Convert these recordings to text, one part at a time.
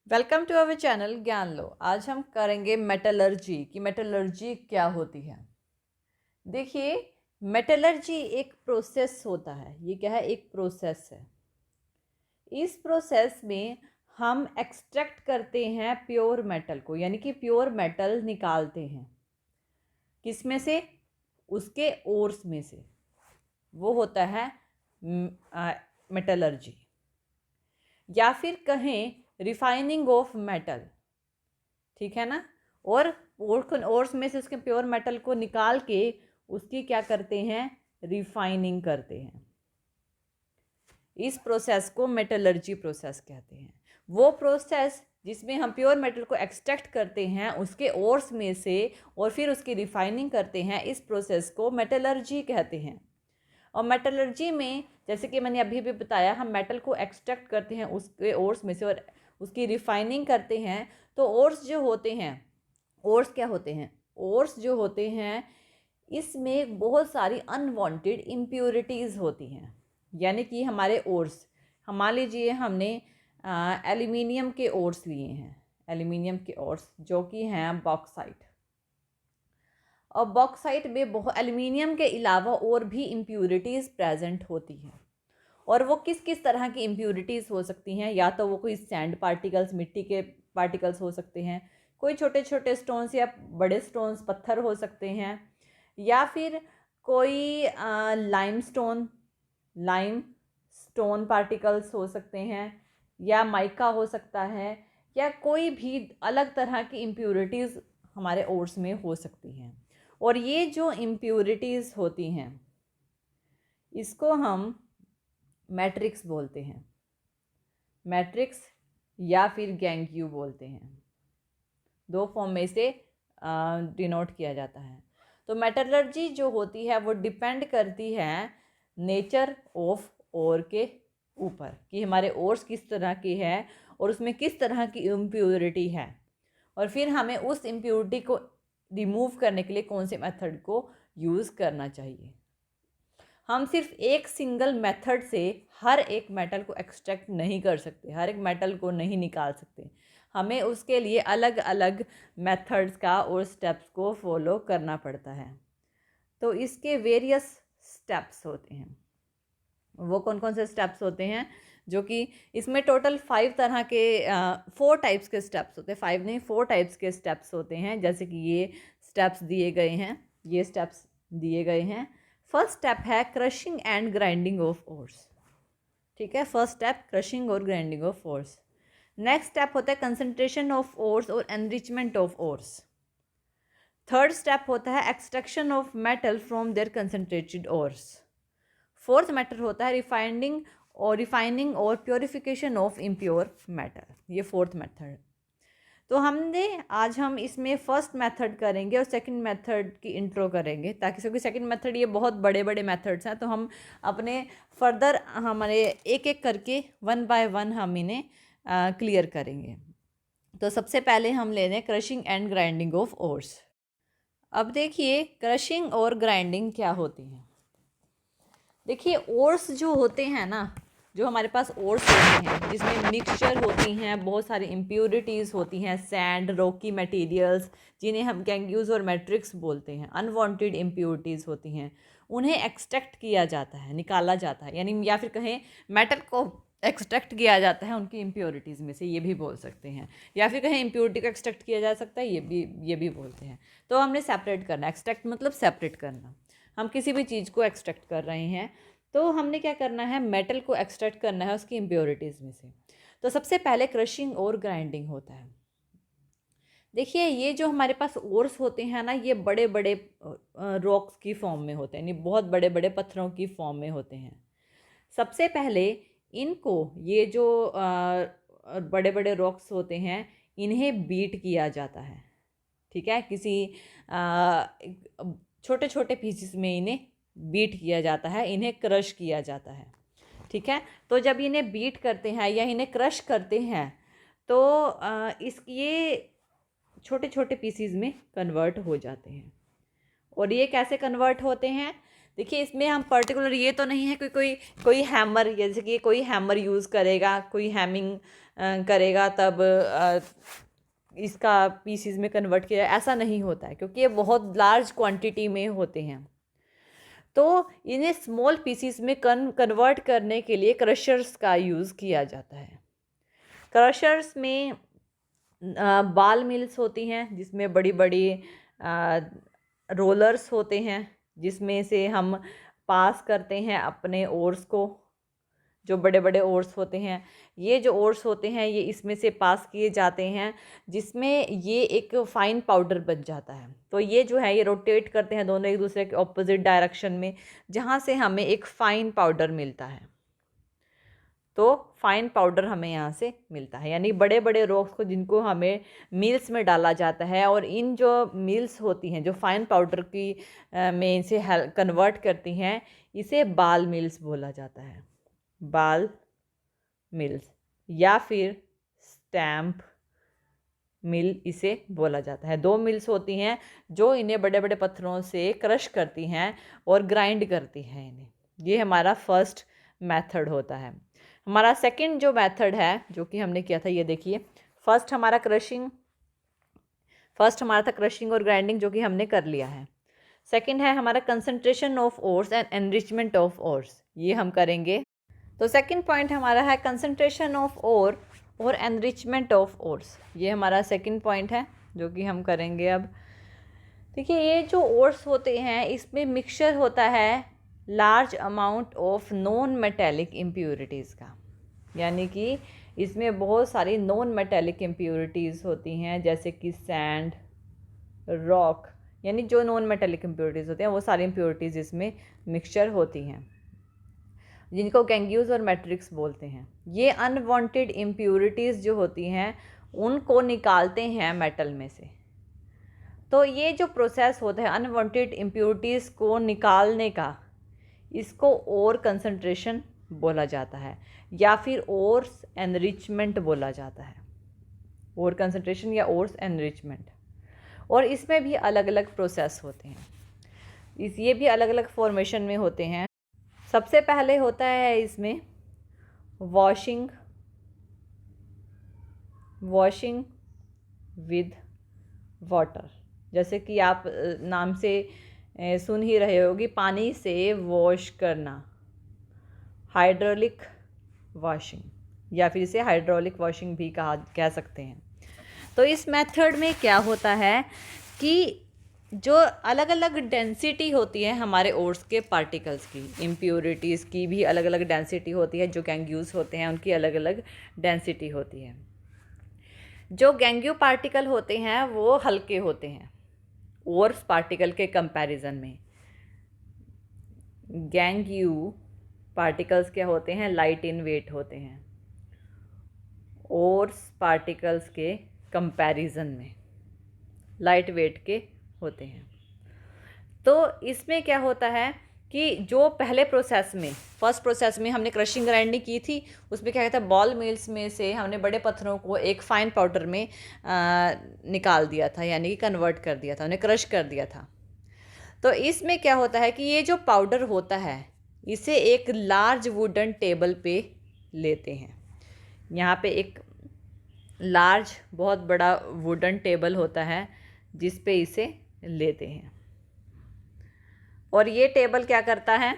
Welcome to our channel ज्ञान लो। आज हम करेंगे मेटलर्जी कि मेटलर्जी क्या होती है। देखिए, मेटलर्जी एक प्रोसेस होता है। ये क्या है? एक प्रोसेस है। इस प्रोसेस में हम एक्सट्रैक्ट करते हैं प्योर मेटल को, यानी कि प्योर मेटल निकालते हैं। किस में से? उसके ओर्स में से। वो होता है मेटलर्जी, या फिर कहें रिफाइनिंग ऑफ मेटल। ठीक है ना। और ओर्स में से उसके प्योर मेटल को निकाल के उसकी क्या करते हैं? रिफाइनिंग करते हैं। इस प्रोसेस को मेटलर्जी प्रोसेस कहते हैं। वो प्रोसेस जिसमें हम प्योर मेटल को एक्सट्रैक्ट करते हैं उसके ओर्स में से और फिर उसकी रिफाइनिंग करते हैं, इस प्रोसेस को मेटलर्जी कहते हैं। और मेटलर्जी में, जैसे कि मैंने अभी भी बताया, हम मेटल को एक्सट्रैक्ट करते हैं उसके ओर्स में से और उसकी रिफाइनिंग करते हैं। तो ओर्स जो होते हैं, ओर्स क्या होते हैं? ओर्स जो होते हैं इसमें बहुत सारी अनवांटेड इम्प्योरिटीज़ होती हैं। यानी कि हमारे ओर्स, हम मान लीजिए हमने एल्यूमिनियम के ओर्स लिए हैं, एल्यूमिनियम के ओर्स जो कि हैं बॉक्साइट। और बॉक्साइट में बहुत एल्यूमिनियम के अलावा और भी इम्प्योरिटीज़ प्रेजेंट होती हैं। और वो किस किस तरह की इम्प्योरिटीज़ हो सकती हैं? या तो वो कोई सैंड पार्टिकल्स, मिट्टी के पार्टिकल्स हो सकते हैं, कोई छोटे छोटे स्टोन्स या बड़े स्टोन्स, पत्थर हो सकते हैं, या फिर कोई लाइम स्टोन पार्टिकल्स हो सकते हैं, या माइका हो सकता है, या कोई भी अलग तरह की इम्प्योरिटीज़ हमारे ओर्स में हो सकती हैं। और ये जो इम्प्योरिटीज़ होती हैं इसको हम मैट्रिक्स बोलते हैं। मैट्रिक्स या फिर गैंग्यू बोलते हैं। दो फॉर्म में से डिनोट किया जाता है। तो मेटलर्जी जो होती है वो डिपेंड करती है नेचर ऑफ ओर के ऊपर, कि हमारे ओर्स किस तरह की है और उसमें किस तरह की इम्प्योरिटी है, और फिर हमें उस इम्प्योरिटी को रिमूव करने के लिए कौन से मेथड को यूज़ करना चाहिए। हम सिर्फ एक सिंगल मेथड से हर एक मेटल को एक्सट्रैक्ट नहीं कर सकते, हर एक मेटल को नहीं निकाल सकते। हमें उसके लिए अलग अलग मेथड्स का और स्टेप्स को फॉलो करना पड़ता है। तो इसके वेरियस स्टेप्स होते हैं। वो कौन कौन से स्टेप्स होते हैं? जो कि इसमें टोटल 4 टाइप्स के स्टेप्स होते हैं। 5 नहीं, 4 टाइप्स के स्टेप्स होते हैं। जैसे कि ये स्टेप्स दिए गए हैं, ये स्टेप्स दिए गए हैं। फर्स्ट स्टेप है crushing and grinding of ores. ठीक है, फर्स्ट स्टेप क्रशिंग और grinding of ores. Next step होता है कंसंट्रेशन ऑफ ओर्स और enrichment of ores. Third step होता है extraction of metal from their concentrated ores. Fourth method होता है रिफाइनिंग और प्योरिफिकेशन ऑफ इम्प्योर मेटल। ये फोर्थ मेथड। तो हम इसमें फर्स्ट मेथड करेंगे और सेकंड मेथड की इंट्रो करेंगे, ताकि क्योंकि सेकंड मेथड ये बहुत बड़े बड़े मेथड्स हैं, तो हम अपने फर्दर हमारे एक एक करके 1 बाय 1 हम इन्हें क्लियर करेंगे। तो सबसे पहले हम ले रहे हैं crushing and grinding of ores. अब देखिए क्रशिंग और ग्राइंडिंग क्या होती है। देखिए, ओर्स जो होते हैं ना, जो हमारे पास ओर्स होते हैं जिसमें मिक्सचर होती हैं, बहुत सारी इम्प्योरिटीज़ होती हैं, सैंड, रॉकी मटेरियल्स, जिन्हें हम गैंग्यूज और मैट्रिक्स बोलते हैं, अनवांटेड इम्प्योरिटीज़ होती हैं, उन्हें एक्सट्रैक्ट किया जाता है, निकाला जाता है। यानी या फिर कहें मेटल को एक्सट्रैक्ट किया जाता है उनकी इम्प्योरिटीज़ में से, ये भी बोल सकते हैं। या फिर कहें इम्प्योरिटी को एक्सट्रैक्ट किया जा सकता है, ये भी बोलते हैं। तो हमने सेपरेट करना, एक्सट्रैक्ट मतलब सेपरेट करना। हम किसी भी चीज़ को एक्सट्रैक्ट कर रहे हैं तो हमने क्या करना है? मेटल को एक्सट्रैक्ट करना है उसकी इम्प्योरिटीज़ में से। तो सबसे पहले क्रशिंग और ग्राइंडिंग होता है। देखिए, ये जो हमारे पास ओर्स होते हैं ना, ये बड़े बड़े रॉक्स की फॉर्म में होते हैं, यानी बहुत बड़े बड़े पत्थरों की फॉर्म में होते हैं। सबसे पहले इनको, ये जो बड़े बड़े रॉक्स होते हैं, इन्हें बीट किया जाता है। ठीक है, किसी छोटे छोटे पीसेस में इन्हें बीट किया जाता है, इन्हें क्रश किया जाता है। ठीक है, तो जब इन्हें बीट करते हैं या इन्हें क्रश करते हैं तो ये छोटे छोटे पीसीज में कन्वर्ट हो जाते हैं। और ये कैसे कन्वर्ट होते हैं? देखिए इसमें हम पर्टिकुलर ये तो नहीं है कि कोई हैमर, जैसे कि कोई हैमर यूज़ करेगा, कोई हैमिंग करेगा तब इसका पीसीज में कन्वर्ट किया, ऐसा नहीं होता है, क्योंकि ये बहुत लार्ज क्वांटिटी में होते हैं। तो इन्हें स्मॉल पीसीज में कन्वर्ट करने के लिए क्रशर्स का यूज़ किया जाता है। क्रशर्स में बाल मिल्स होती हैं, जिसमें बड़ी बड़ी रोलर्स होते हैं, जिसमें से हम पास करते हैं अपने ओर्स को। जो बड़े बड़े ओर्स होते हैं, ये जो ओर्स होते हैं ये इसमें से पास किए जाते हैं, जिसमें ये एक फ़ाइन पाउडर बन जाता है। तो ये जो है ये रोटेट करते हैं दोनों एक दूसरे के ऑपोजिट डायरेक्शन में, जहाँ से हमें एक फ़ाइन पाउडर मिलता है। तो फाइन पाउडर हमें यहाँ से मिलता है, यानी बड़े बड़े रॉक्स को जिनको हमें मिल्स में डाला जाता है, और इन जो मिल्स होती हैं जो फाइन पाउडर की में इसे कन्वर्ट करती हैं, इसे बाल मिल्स बोला जाता है। बाल मिल्स या फिर स्टैम्प मिल इसे बोला जाता है। 2 मिल्स होती हैं जो इन्हें बड़े बड़े पत्थरों से क्रश करती हैं और ग्राइंड करती हैं इन्हें। ये हमारा फर्स्ट मेथड होता है। हमारा सेकंड जो मेथड है जो कि हमने किया था, ये देखिए, फर्स्ट हमारा था क्रशिंग और ग्राइंडिंग, जो कि हमने कर लिया है। सेकंड है हमारा concentration of ores and enrichment of ores, ये हम करेंगे। तो सेकंड पॉइंट हमारा है कंसंट्रेशन ऑफ ओर और एनरिचमेंट ऑफ ओर्स, ये हमारा सेकंड पॉइंट है जो कि हम करेंगे अब। देखिए ये जो ओर्स होते हैं इसमें मिक्सचर होता है large amount of non metallic impurities का, यानी कि इसमें बहुत सारी नॉन मेटेलिक इम्प्योरिटीज़ होती हैं, जैसे कि सैंड, रॉक, यानी जो नॉन मेटेलिक इम्प्योरिटीज़ होती हैं वो सारी इम्प्योरिटीज़ इसमें मिक्सचर होती हैं, जिनको गैंग्यूज और मैट्रिक्स बोलते हैं। ये अनवांटेड इम्प्योरिटीज़ जो होती हैं उनको निकालते हैं मेटल में से। तो ये जो प्रोसेस होता है अनवांटेड इम्प्योरिटीज़ को निकालने का, इसको ओर कंसंट्रेशन बोला जाता है या फिर ओर्स एनरिचमेंट बोला जाता है। ओर कंसंट्रेशन या ओर्स एनरिचमेंट। और इसमें भी अलग अलग प्रोसेस होते हैं, ये भी अलग अलग फॉर्मेशन में होते हैं। सबसे पहले होता है इसमें वॉशिंग विद वाटर, जैसे कि आप नाम से सुन ही रहे होगी, पानी से वॉश करना, हाइड्रोलिक वॉशिंग, या फिर इसे हाइड्रोलिक वॉशिंग भी कह सकते हैं। तो इस मेथड में क्या होता है कि जो अलग अलग डेंसिटी होती है हमारे ओर्स के पार्टिकल्स की, इम्प्योरिटीज़ की भी अलग अलग डेंसिटी होती है, जो गैंग्यूज होते हैं उनकी अलग अलग डेंसिटी होती है। जो गैंग्यू पार्टिकल होते हैं वो हल्के होते हैं ओर्स पार्टिकल के कंपैरिजन में। गैंग्यू पार्टिकल्स क्या होते हैं, लाइट इन वेट होते हैं ओर्स पार्टिकल्स के कंपैरिजन में, लाइट वेट के होते हैं। तो इसमें क्या होता है कि जो पहले फर्स्ट प्रोसेस में हमने क्रशिंग ग्राइंडिंग की थी, उसमें क्या कहता है बॉल मिल्स में से हमने बड़े पत्थरों को एक फाइन पाउडर में निकाल दिया था, यानी कि कन्वर्ट कर दिया था, उन्हें क्रश कर दिया था। तो इसमें क्या होता है कि ये जो पाउडर होता है इसे एक लार्ज वुडन टेबल पे लेते हैं। यहाँ पे एक लार्ज बहुत बड़ा वुडन टेबल होता है जिस पे इसे लेते हैं, और ये टेबल क्या करता है,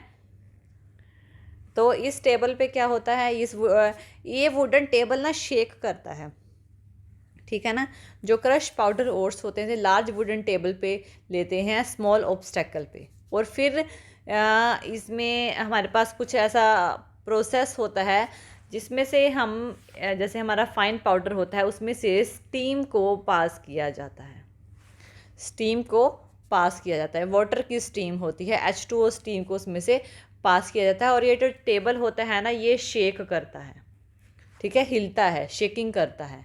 तो इस टेबल पे क्या होता है, ये वुडन टेबल ना शेक करता है, ठीक है ना। जो क्रश पाउडर ओर्स होते हैं लार्ज वुडन टेबल पे लेते हैं स्मॉल ऑब्स्टेकल पे, और फिर इसमें हमारे पास कुछ ऐसा प्रोसेस होता है जिसमें से हम, जैसे हमारा फाइन पाउडर होता है उसमें से स्टीम को पास किया जाता है, वाटर की स्टीम होती है, H2O स्टीम को उसमें से पास किया जाता है, और ये जो टेबल होता है ना ये शेक करता है, ठीक है, हिलता है, शेकिंग करता है।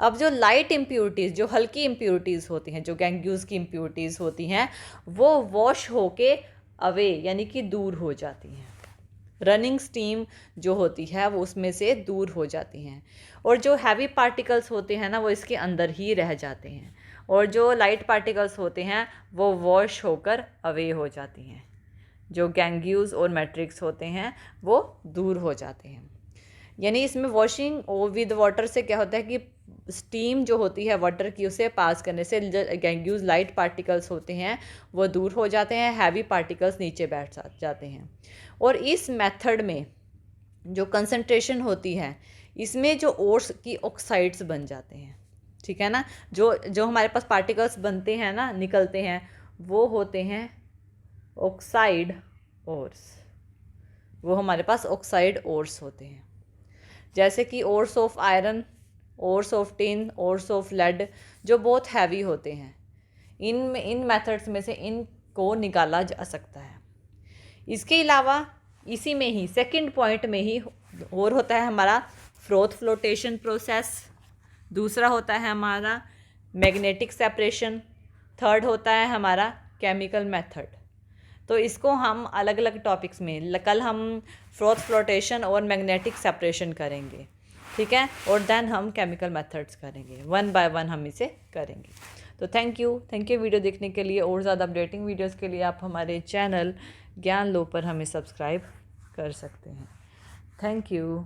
अब जो लाइट इम्प्योरिटीज़, जो हल्की इम्प्योरिटीज़ होती हैं, जो गैंग्यूज़ की इम्प्योरिटीज़ होती हैं, वो वॉश होके अवे यानी कि दूर हो जाती हैं। रनिंग स्टीम जो होती है वो उसमें से दूर हो जाती हैं, और जो हैवी पार्टिकल्स होते हैं ना वो इसके अंदर ही रह जाते हैं, और जो लाइट पार्टिकल्स होते हैं वो वॉश होकर अवे हो जाती हैं। जो गैंग्यूज और मैट्रिक्स होते हैं वो दूर हो जाते हैं। यानी इसमें वॉशिंग विद वाटर से क्या होता है कि स्टीम जो होती है वाटर की उसे पास करने से गैंग्यूज लाइट पार्टिकल्स होते हैं वो दूर हो जाते हैं, हैवी पार्टिकल्स नीचे बैठ जाते हैं। और इस मेथड में जो कंसंट्रेशन होती है इसमें जो ओर्स की ऑक्साइड्स बन जाते हैं, ठीक है ना। जो हमारे पास पार्टिकल्स बनते हैं ना, निकलते हैं, वो होते हैं ऑक्साइड ओर्स। वो हमारे पास ऑक्साइड ओर्स होते हैं, जैसे कि ores of iron, ores of tin, ores of lead, जो बहुत हैवी होते हैं। इन मेथड्स में से इनको निकाला जा सकता है। इसके अलावा इसी में ही सेकंड पॉइंट में ही और होता है हमारा फ्रोथ फ्लोटेशन प्रोसेस, दूसरा होता है हमारा मैग्नेटिक सेपरेशन, थर्ड होता है हमारा केमिकल मेथड। तो इसको हम अलग अलग टॉपिक्स में कल हम फ्रोथ फ्लोटेशन और मैग्नेटिक सेपरेशन करेंगे, ठीक है, और देन हम केमिकल मेथड्स करेंगे, वन बाय वन हम इसे करेंगे। तो थैंक यू वीडियो देखने के लिए। और ज़्यादा अपडेटिंग वीडियोस के लिए आप हमारे चैनल ज्ञान लो पर हमें सब्सक्राइब कर सकते हैं। Thank you.